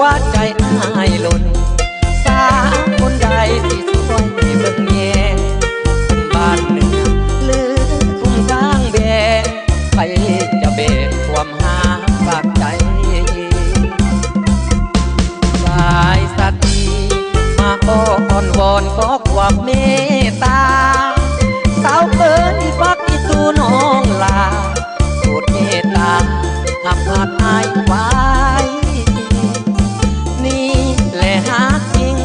วใจอ้ายหล่นสาวคนใดที่สวยเบิ่งแยงบ้านเหนือหรือทุ่งทางแบงใครจะเบกความหาฝากใจสายสติมาอ้อนวอนขอความเมตตาสาวเอ๋ยฟักอีตูน้องลาโปรดเมตตาหักหาดอายไว้นี่แหละฮักจริง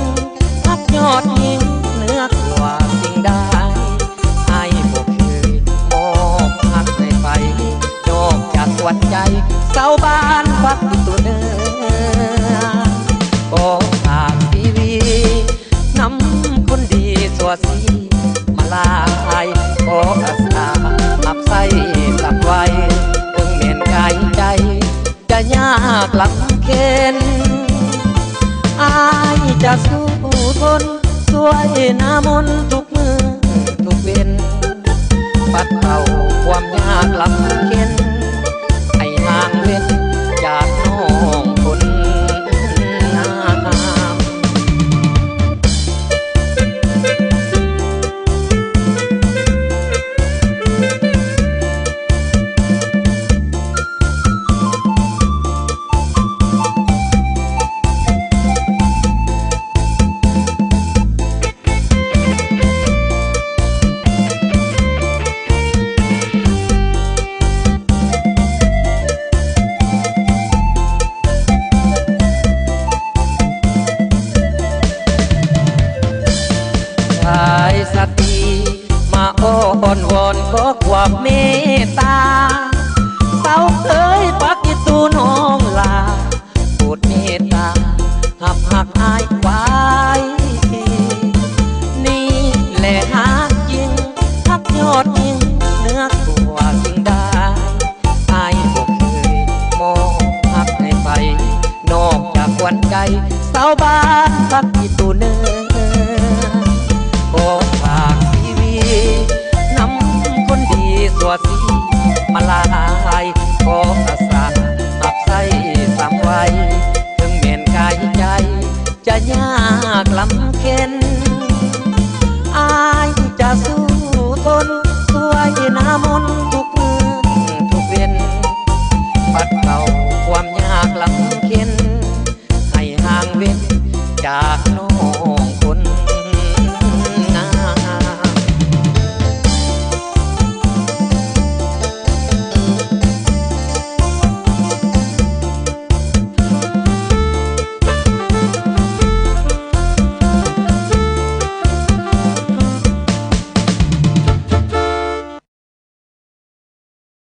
ฮักยอดยิ่งเหนือกว่าสิ่งใดไอ้บ่เคยมอบฮักในไฟนอกจากสวรรค์ใจสาวบ้านฟักอีตูเนื้อก็ฝากทีวีนำคนดีสัวสีมาลายขออาสาอับใส่สับไว้ถึงเมียนกายใจจะยากลำเค็นอายจะสู้ทนสวยหน้ามนทุกมือทุกเว้นปัดเป่าความยากลำเค็นให้ห่างเว้นจากน้องคนงามสติมาอ้อนวอนขอความเมตตาสาวเอ๋ยปักอีตูน้องลาโปรดเมตตาหักอาย